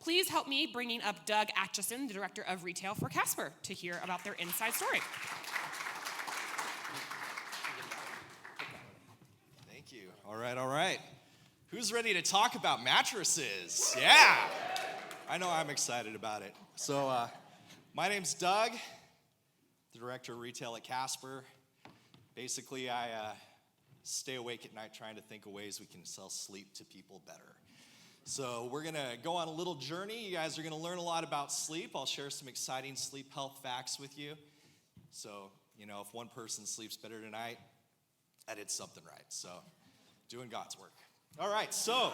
please help me bringing up Doug Atchison, the Director of Retail for Casper, to hear about their inside story. Thank you. All right. Who's ready to talk about mattresses? Yeah. I know I'm excited about it. So my name's Doug, the Director of Retail at Casper. Basically, I stay awake at night trying to think of ways we can sell sleep to people better. So we're going to go on a little journey. You guys are going to learn a lot about sleep. I'll share some exciting sleep health facts with you. So, if one person sleeps better tonight, I did something right. So, doing God's work. All right, so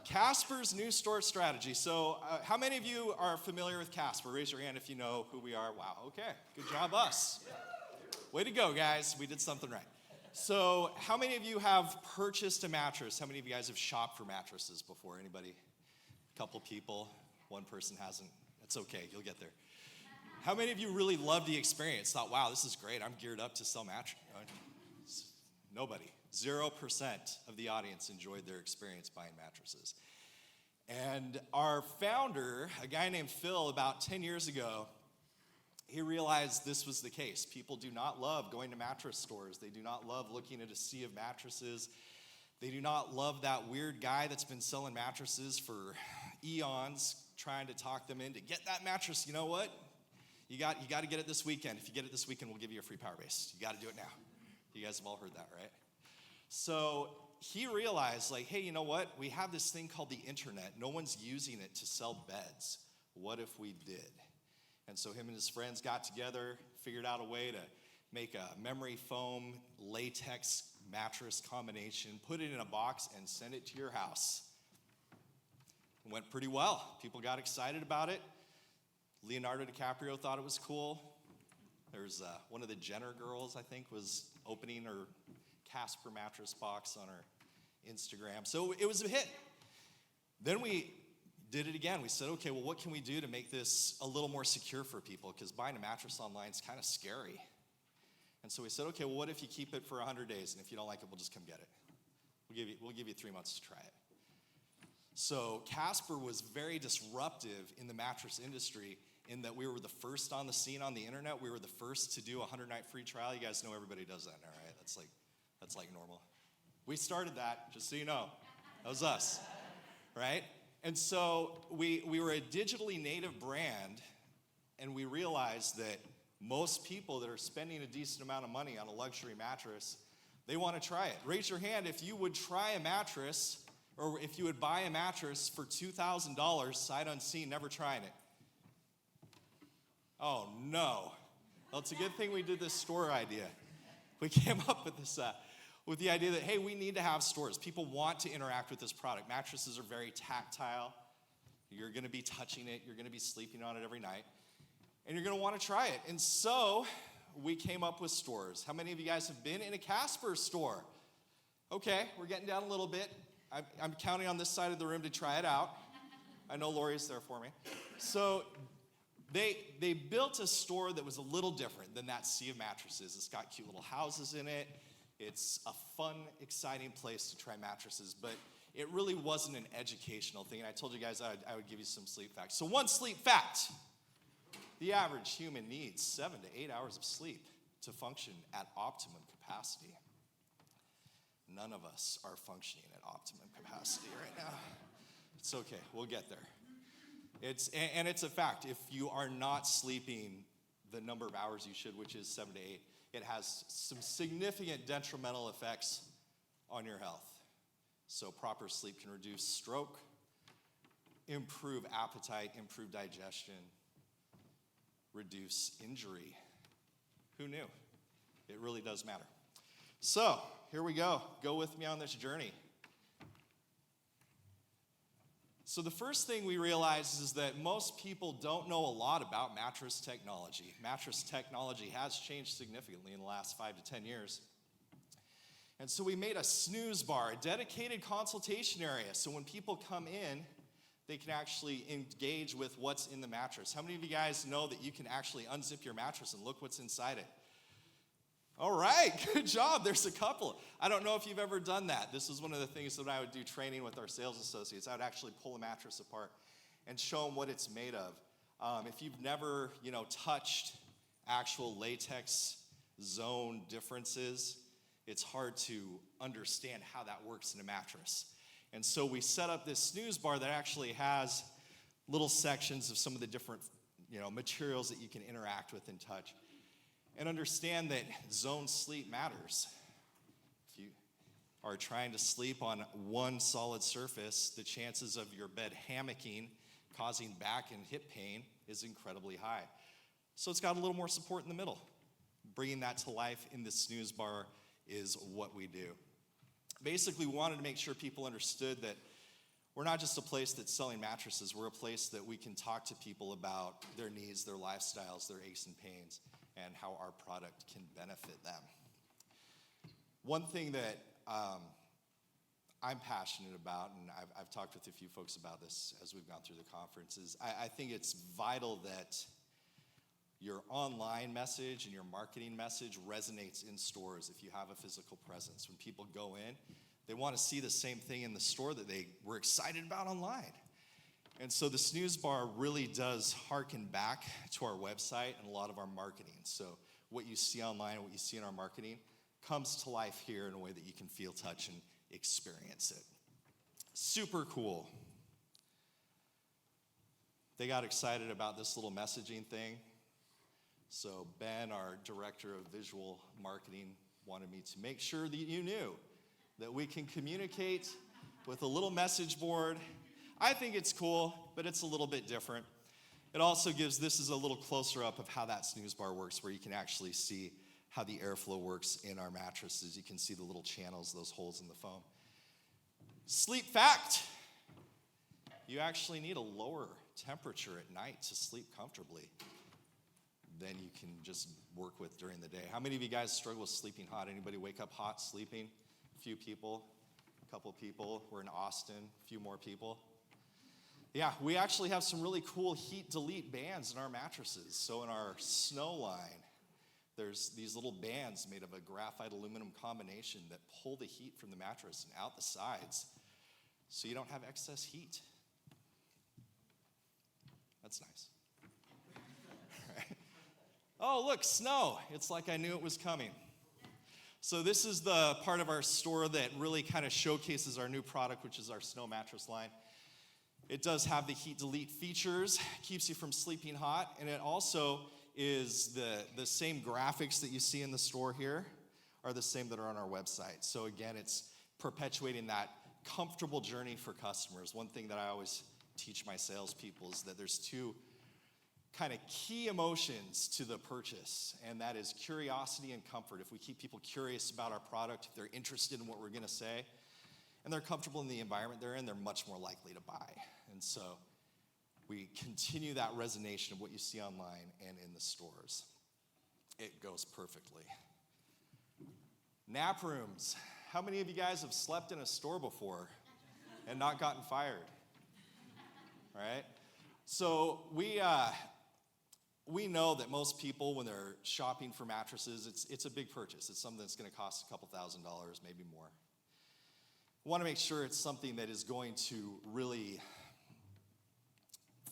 Casper's new store strategy. So how many of you are familiar with Casper? Raise your hand if you know who we are. Wow, okay, good job us. Way to go, guys. We did something right. So how many of you have purchased a mattress? How many of you guys have shopped for mattresses before? Anybody? A couple people. One person hasn't. It's okay. You'll get there. How many of you really loved the experience? Thought, wow, this is great. I'm geared up to sell mattresses. Nobody. 0% of the audience enjoyed their experience buying mattresses. And our founder, a guy named Phil, about 10 years ago, he realized this was the case. People do not love going to mattress stores. They do not love looking at a sea of mattresses. They do not love that weird guy that's been selling mattresses for eons, trying to talk them into, get that mattress. You know what? You got to get it this weekend. If you get it this weekend, we'll give you a free power base. You got to do it now. You guys have all heard that, right? So he realized, hey, you know what? We have this thing called the internet. No one's using it to sell beds. What if we did? And so him and his friends got together, figured out a way to make a memory foam latex mattress combination, put it in a box, and send it to your house. It went pretty well. People got excited about it. Leonardo DiCaprio thought it was cool. There's one of the Jenner girls, I think, was opening her Casper mattress box on her Instagram. So it was a hit. Then we did it again. We said, okay, well, what can we do to make this a little more secure for people? Because buying a mattress online is kind of scary. And so we said, okay, well, what if you keep it for 100 days? And if you don't like it, we'll just come get it. We'll give you 3 months to try it. So Casper was very disruptive in the mattress industry in that we were the first on the scene on the internet. We were the first to do a 100-night free trial. You guys know everybody does that now, right? That's like normal. We started that, just so you know. That was us, right? And so we were a digitally native brand, and we realized that most people that are spending a decent amount of money on a luxury mattress, they want to try it. Raise your hand if you would try a mattress, or if you would buy a mattress for $2,000, sight unseen, never trying it. Oh, no. Well, it's a good thing we did this store idea. We came up with this, with the idea that, hey, we need to have stores. People want to interact with this product. Mattresses are very tactile. You're going to be touching it. You're going to be sleeping on it every night. And you're going to want to try it. And so we came up with stores. How many of you guys have been in a Casper store? Okay, we're getting down a little bit. I'm counting on this side of the room to try it out. I know Lori's there for me. So they built a store that was a little different than that sea of mattresses. It's got cute little houses in it. It's a fun, exciting place to try mattresses, but it really wasn't an educational thing. And I told you guys I would give you some sleep facts. So one sleep fact: the average human needs 7 to 8 hours of sleep to function at optimum capacity. None of us are functioning at optimum capacity right now. It's okay, we'll get there. It's a fact. If you are not sleeping the number of hours you should, which is 7 to 8, it has some significant detrimental effects on your health. So proper sleep can reduce stroke, improve appetite, improve digestion, reduce injury. Who knew? It really does matter. So here we go. Go with me on this journey. So the first thing we realize is that most people don't know a lot about mattress technology. Mattress technology has changed significantly in the last 5 to 10 years. And so we made a Snooze Bar, a dedicated consultation area. So when people come in, they can actually engage with what's in the mattress. How many of you guys know that you can actually unzip your mattress and look what's inside it? All right, good job. There's a couple. I don't know if you've ever done that. This is one of the things that I would do training with our sales associates. I would actually pull a mattress apart and show them what it's made of. If you've never, touched actual latex zone differences, it's hard to understand how that works in a mattress. And so we set up this snooze bar that actually has little sections of some of the different, materials that you can interact with and touch. And understand that zone sleep matters. If you are trying to sleep on one solid surface, the chances of your bed hammocking, causing back and hip pain, is incredibly high. So it's got a little more support in the middle. Bringing that to life in the snooze bar is what we do. Basically, we wanted to make sure people understood that we're not just a place that's selling mattresses. We're a place that we can talk to people about their needs, their lifestyles, their aches and pains, and how our product can benefit them. One thing that I'm passionate about, and I've talked with a few folks about this as we've gone through the conference, is I think it's vital that your online message and your marketing message resonates in stores if you have a physical presence. When people go in, they want to see the same thing in the store that they were excited about online. And so the Snooze Bar really does harken back to our website and a lot of our marketing. So what you see online and what you see in our marketing comes to life here in a way that you can feel, touch, and experience it. Super cool. They got excited about this little messaging thing. So Ben, our director of visual marketing, wanted me to make sure that you knew that we can communicate with a little message board. I think it's cool, but it's a little bit different. It also gives, this is a little closer up of how that snooze bar works, where you can actually see how the airflow works in our mattresses. You can see the little channels, those holes in the foam. Sleep fact, you actually need a lower temperature at night to sleep comfortably than you can just work with during the day. How many of you guys struggle with sleeping hot? Anybody wake up hot sleeping? A few people, a couple people. We're in Austin, a few more people. Yeah, we actually have some really cool heat delete bands in our mattresses. So in our snow line, there's these little bands made of a graphite aluminum combination that pull the heat from the mattress and out the sides so you don't have excess heat. That's nice. Oh, look, snow. It's like I knew it was coming. So this is the part of our store that really kind of showcases our new product, which is our snow mattress line. It does have the heat delete features, keeps you from sleeping hot, and it also is the same graphics that you see in the store here are the same that are on our website. So again, it's perpetuating that comfortable journey for customers. One thing that I always teach my salespeople is that there's two kind of key emotions to the purchase, and that is curiosity and comfort. If we keep people curious about our product, if they're interested in what we're going to say, and they're comfortable in the environment they're in, they're much more likely to buy. And so we continue that resonation of what you see online and in the stores. It goes perfectly. Nap rooms. How many of you guys have slept in a store before and not gotten fired? Right? So we know that most people, when they're shopping for mattresses, it's a big purchase. It's something that's going to cost a couple $1,000, maybe more. We want to make sure it's something that is going to really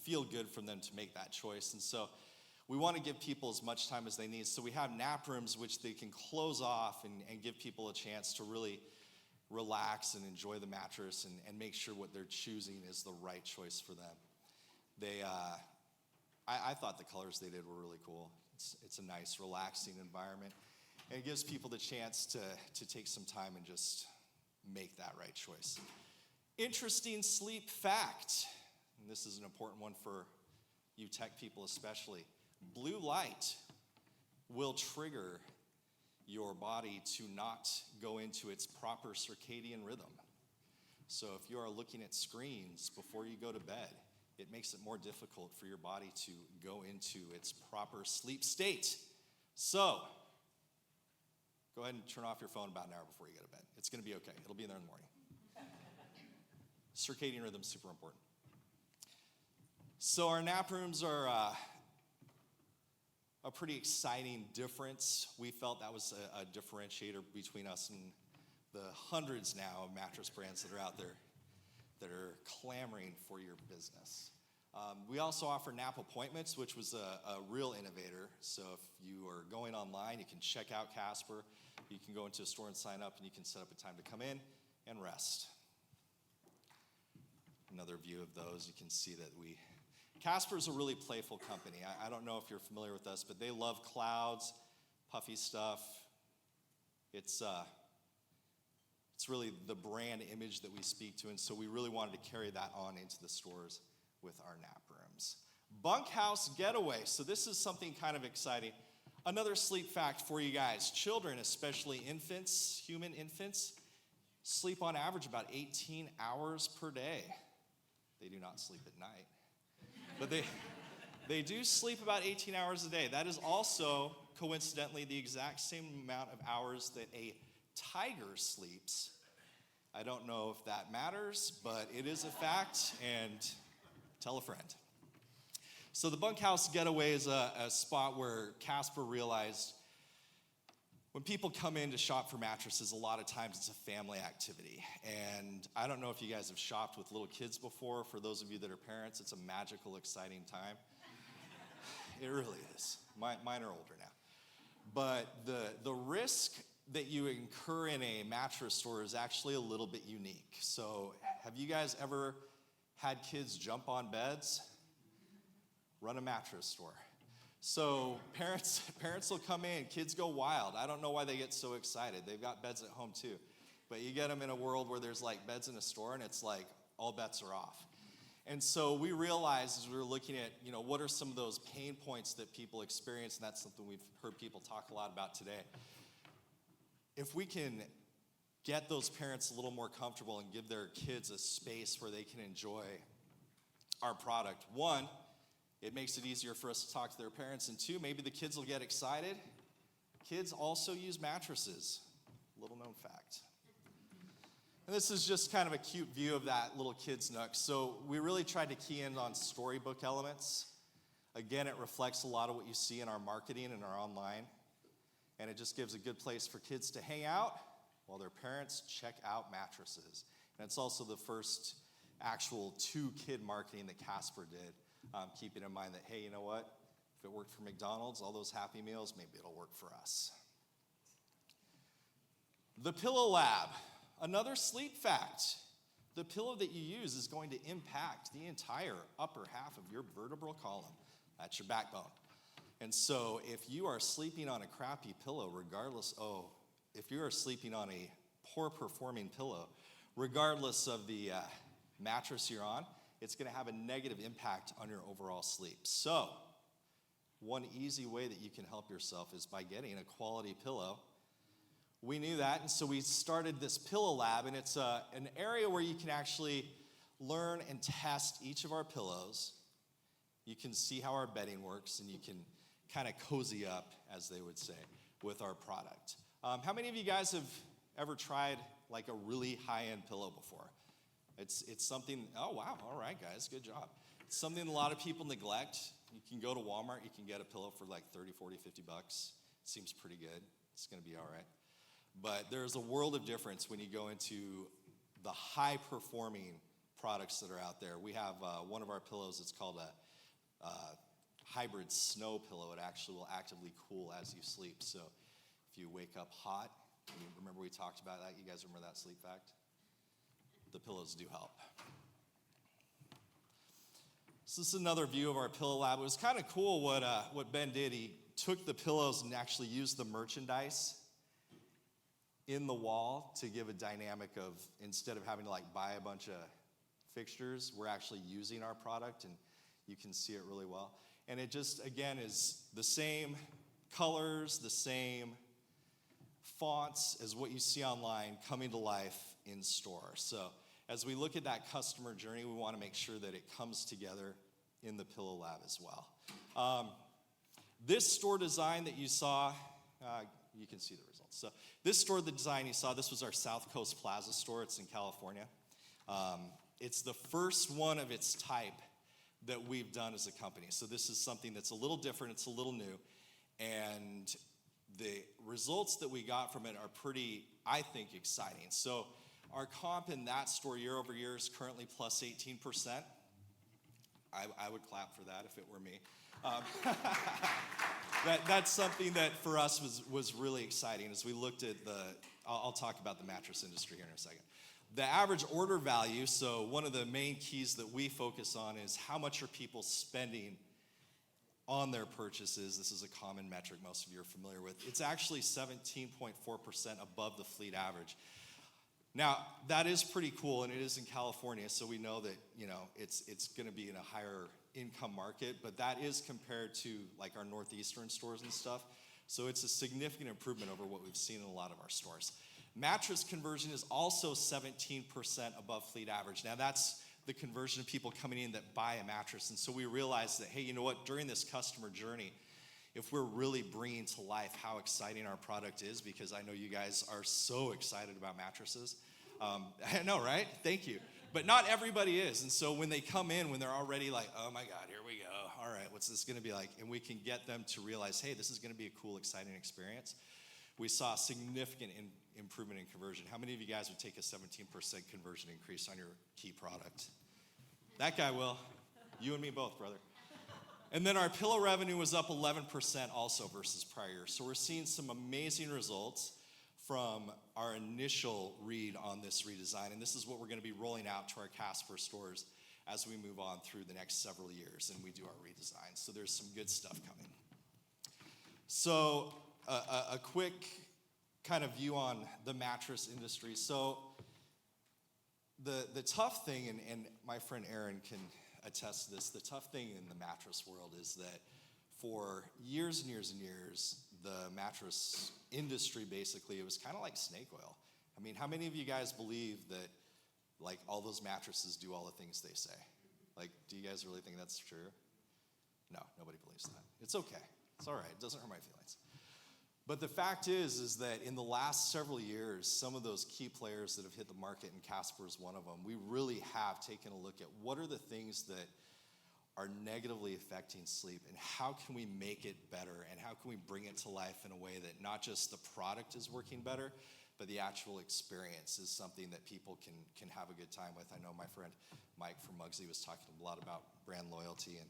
feel good for them to make that choice. And so we want to give people as much time as they need. So we have nap rooms which they can close off and give people a chance to really relax and enjoy the mattress and make sure what they're choosing is the right choice for them. I thought the colors they did were really cool. It's a nice, relaxing environment. And it gives people the chance to take some time and just make that right choice. Interesting sleep fact, and this is an important one for you tech people especially. Blue light will trigger your body to not go into its proper circadian rhythm. So if you are looking at screens before you go to bed, it makes it more difficult for your body to go into its proper sleep state. So go ahead and turn off your phone about an hour before you go to bed. It's going to be okay. It'll be in there in the morning. Circadian rhythm is super important. So our nap rooms are a pretty exciting difference. We felt that was a differentiator between us and the hundreds now of mattress brands that are out there that are clamoring for your business. We also offer nap appointments, which was a real innovator. So if you are going online, you can check out Casper. You can go into a store and sign up, and you can set up a time to come in and rest. Another view of those, you can see that Casper's a really playful company. I don't know if you're familiar with us, but they love clouds, puffy stuff. It's really the brand image that we speak to, and so we really wanted to carry that on into the stores with our nap rooms. Bunkhouse getaway. So this is something kind of exciting. Another sleep fact for you guys. Children, especially infants, human infants, sleep on average about 18 hours per day. They do not sleep at night. But they do sleep about 18 hours a day. That is also, coincidentally, the exact same amount of hours that a tiger sleeps. I don't know if that matters, but it is a fact, and tell a friend. So the Bunkhouse Getaway is a spot where Casper realized when people come in to shop for mattresses, a lot of times it's a family activity. And I don't know if you guys have shopped with little kids before. For those of you that are parents, it's a magical, exciting time. It really is. Mine are older now. But the risk that you incur in a mattress store is actually a little bit unique. So have you guys ever had kids jump on beds? Run a mattress store. So parents will come in, kids go wild. I don't know why they get so excited. They've got beds at home too. But you get them in a world where there's like beds in a store and it's like all bets are off. And so we realized as we were looking at, what are some of those pain points that people experience, and that's something we've heard people talk a lot about today. If we can get those parents a little more comfortable and give their kids a space where they can enjoy our product, one, it makes it easier for us to talk to their parents, and two, maybe the kids will get excited. Kids also use mattresses. Little known fact. And this is just kind of a cute view of that little kid's nook. So we really tried to key in on storybook elements. Again, it reflects a lot of what you see in our marketing and our online. And it just gives a good place for kids to hang out while their parents check out mattresses. And it's also the first actual two-kid marketing that Casper did, keeping in mind that, hey, you know what? If it worked for McDonald's, all those Happy Meals, maybe it'll work for us. The Pillow Lab, another sleep fact. The pillow that you use is going to impact the entire upper half of your vertebral column. That's your backbone. And so if you are sleeping on a crappy pillow, if you are sleeping on a poor performing pillow, regardless of the mattress you're on, it's going to have a negative impact on your overall sleep. So one easy way that you can help yourself is by getting a quality pillow. We knew that, and so we started this Pillow Lab, and it's an area where you can actually learn and test each of our pillows. You can see how our bedding works, and you can kind of cozy up, as they would say, with our product. How many of you guys have ever tried like a really high-end pillow before? It's something, oh wow, all right guys, good job. It's something a lot of people neglect. You can go to Walmart, you can get a pillow for like 30, 40, 50 bucks. Seems pretty good. It's gonna be all right. But there's a world of difference when you go into the high-performing products that are out there. We have one of our pillows, it's called a hybrid snow pillow. It actually will actively cool as you sleep. So if you wake up hot, you remember we talked about that? You guys remember that sleep fact? The pillows do help. So this is another view of our Pillow Lab. It was kind of cool what Ben did. He took the pillows and actually used the merchandise in the wall to give a dynamic of, instead of having to like buy a bunch of fixtures, we're actually using our product, and you can see it really well. And it just, again, is the same colors, the same fonts as what you see online coming to life in store. So as we look at that customer journey, we want to make sure that it comes together in the Pillow Lab as well. This store design that you saw, you can see the results. So this store, the design you saw, this was our South Coast Plaza store. It's in California. It's the first one of its type that we've done as a company. So this is something that's a little different. It's a little new. And the results that we got from it are pretty, I think, exciting. So our comp in that store year over year is currently plus 18%. I would clap for that if it were me. That's something that for us was really exciting as we looked at I'll talk about the mattress industry here in a second. The average order value, so one of the main keys that we focus on is how much are people spending on their purchases. This is a common metric most of you are familiar with. It's actually 17.4% above the fleet average. Now, that is pretty cool, and it is in California, so we know that, it's going to be in a higher income market, but that is compared to like our northeastern stores and stuff. So it's a significant improvement over what we've seen in a lot of our stores. Mattress conversion is also 17% above fleet average. Now, that's the conversion of people coming in that buy a mattress. And so we realized that, hey, you know what, during this customer journey, if we're really bringing to life how exciting our product is, because I know you guys are so excited about mattresses. I know, right? Thank you. But not everybody is. And so when they come in, when they're already like, oh my God, here we go. All right, what's this gonna be like? And we can get them to realize, hey, this is gonna be a cool, exciting experience. We saw a significant improvement in conversion. How many of you guys would take a 17% conversion increase on your key product? That guy will. You and me both, brother. And then our pillow revenue was up 11% also versus prior year. So we're seeing some amazing results from our initial read on this redesign. And this is what we're gonna be rolling out to our Casper stores as we move on through the next several years and we do our redesign. So there's some good stuff coming. So a quick kind of view on the mattress industry. So the tough thing, and my friend Aaron can attest to this, the tough thing in the mattress world is that for years and years and years, the mattress industry, basically, it was kind of like snake oil. I mean, how many of you guys believe that, like, all those mattresses do all the things they say? Like, do you guys really think that's true? No, nobody believes that. It's okay. It's all right. It doesn't hurt my feelings. But the fact is that in the last several years, some of those key players that have hit the market, and Casper is one of them, we really have taken a look at what are the things that are negatively affecting sleep and how can we make it better and how can we bring it to life in a way that not just the product is working better, but the actual experience is something that people can have a good time with. I know my friend Mike from Muggsy was talking a lot about brand loyalty, and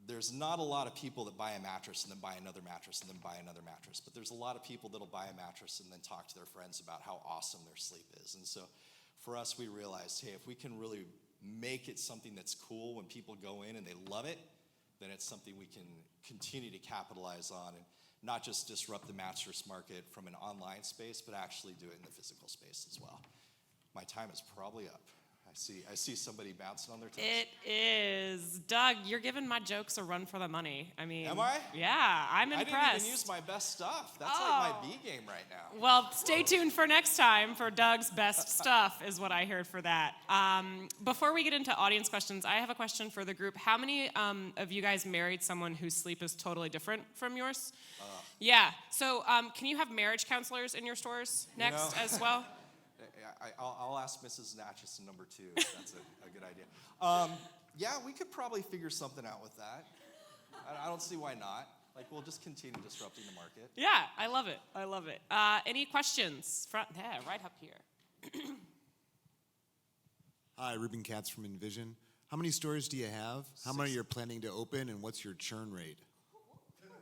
there's not a lot of people that buy a mattress and then buy another mattress and then buy another mattress, but there's a lot of people that'll buy a mattress and then talk to their friends about how awesome their sleep is. And so for us, we realized, hey, if we can really make it something that's cool when people go in and they love it, then it's something we can continue to capitalize on and not just disrupt the mattress market from an online space, but actually do it in the physical space as well. My time is probably up. I see somebody bouncing on their toes. It is. Doug, you're giving my jokes a run for the money. I mean, am I? Yeah, I'm impressed. I didn't even use my best stuff. That's like my B game right now. Well, stay tuned for next time for Doug's best stuff is what I heard for that. Before we get into audience questions, I have a question for the group. How many of you guys married someone whose sleep is totally different from yours? Yeah. So can you have marriage counselors in your stores next as well? I'll ask Mrs. Atchison number 2. That's a good idea. Yeah, we could probably figure something out with that. I don't see why not. Like, we'll just continue disrupting the market. Yeah, I love it. I love it. Any questions? Right up here. Hi, Ruben Katz from Envision. How many stores do you have? How many are you planning to open, and what's your churn rate?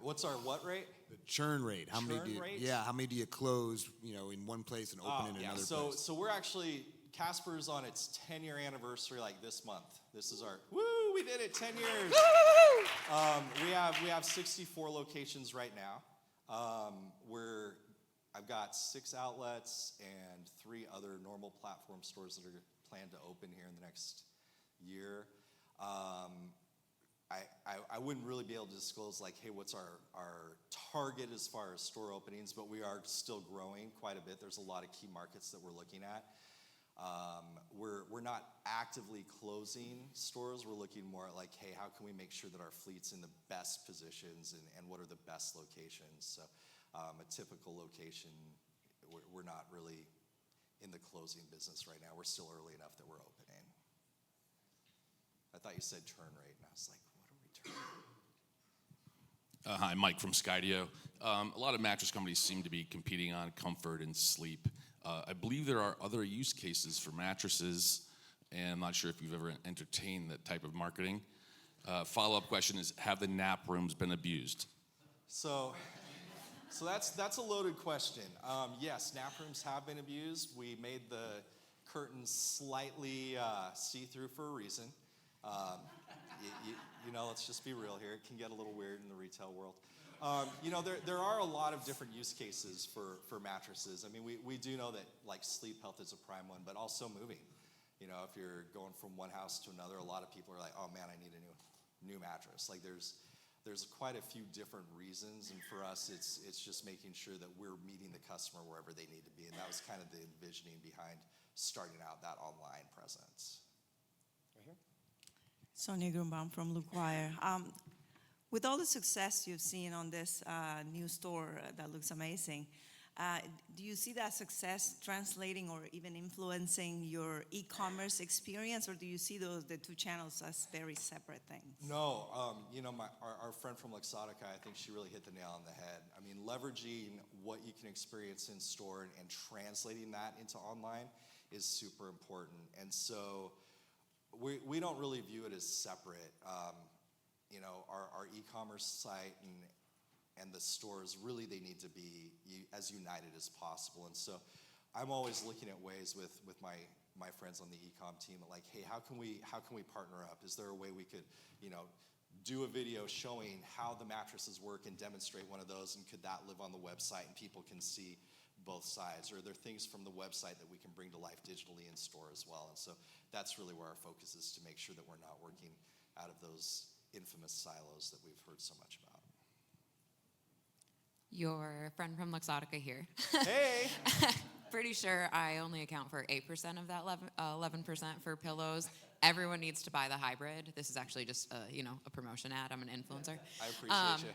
What's our what rate? The churn rate. How many do you close, in one place and open in another place? So we're actually, Casper's on its 10-year anniversary like this month. This is our, we did it, 10 years. We have 64 locations right now. I've got 6 outlets and 3 other normal platform stores that are planned to open here in the next year. I wouldn't really be able to disclose like, hey, what's our target as far as store openings, but we are still growing quite a bit. There's a lot of key markets that we're looking at. We're not actively closing stores. We're looking more at like, hey, how can we make sure that our fleet's in the best positions and what are the best locations? So a typical location, we're not really in the closing business right now. We're still early enough that we're opening. I thought you said churn rate, and I was like, what are we turning? Hi, Mike from Skydio. A lot of mattress companies seem to be competing on comfort and sleep. I believe there are other use cases for mattresses, and I'm not sure if you've ever entertained that type of marketing. Follow-up question is, have the nap rooms been abused? So that's a loaded question. Yes, nap rooms have been abused. We made the curtains slightly see-through for a reason. You know, let's just be real here. It can get a little weird in the retail world. You know, there are a lot of different use cases for mattresses. I mean, we do know that like sleep health is a prime one, but also moving. You know, if you're going from one house to another, a lot of people are like, oh man, I need a new mattress. Like there's quite a few different reasons, and for us, it's just making sure that we're meeting the customer wherever they need to be, and that was kind of the envisioning behind starting out that online presence. Right here. Sonia Grunbaum from LukeWire. With all the success you've seen on this new store that looks amazing, do you see that success translating or even influencing your e-commerce experience, or do you see the two channels as very separate things? No, you know, our friend from Luxottica, I think she really hit the nail on the head. I mean, leveraging what you can experience in store and translating that into online is super important. And so we don't really view it as separate. You know, our e-commerce site and the stores, really they need to be as united as possible. And so I'm always looking at ways with my friends on the e-com team, like, hey, how can we partner up? Is there a way we could, you know, do a video showing how the mattresses work and demonstrate one of those, and could that live on the website and people can see both sides? Or are there things from the website that we can bring to life digitally in store as well? And so that's really where our focus is, to make sure that we're not working out of those infamous silos that we've heard so much about. Your friend from Luxottica here. Hey! Pretty sure I only account for 8% of that 11% for pillows. Everyone needs to buy the hybrid. This is actually just a promotion ad. I'm an influencer. I appreciate you.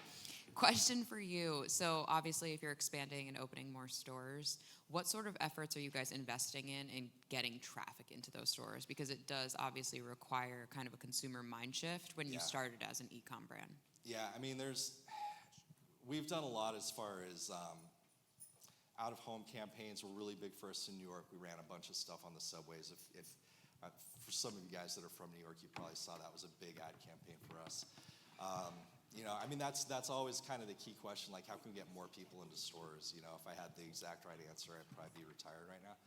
Question for you. So obviously, if you're expanding and opening more stores, what sort of efforts are you guys investing in getting traffic into those stores? Because it does obviously require kind of a consumer mind shift when you started as an e-com brand. Yeah, I mean, we've done a lot as far as out-of-home campaigns were really big for us in New York. We ran a bunch of stuff on the subways. If for some of you guys that are from New York, you probably saw that was a big ad campaign for us. You know, I mean, that's always kind of the key question, like how can we get more people into stores? You know, if I had the exact right answer, I'd probably be retired right now.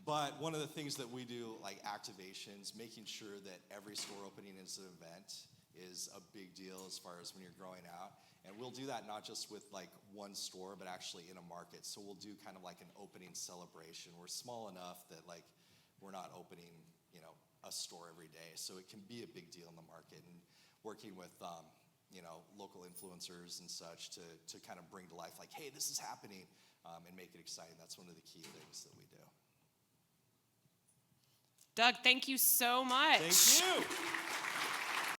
But one of the things that we do, like activations, making sure that every store opening is an event is a big deal as far as when you're growing out. And we'll do that not just with like one store, but actually in a market. So we'll do kind of like an opening celebration. We're small enough that like we're not opening, you know, a store every day. So it can be a big deal in the market, and working with you know, local influencers and such to kind of bring to life, like, hey, this is happening, and make it exciting. That's one of the key things that we do. Doug, thank you so much. Thank you.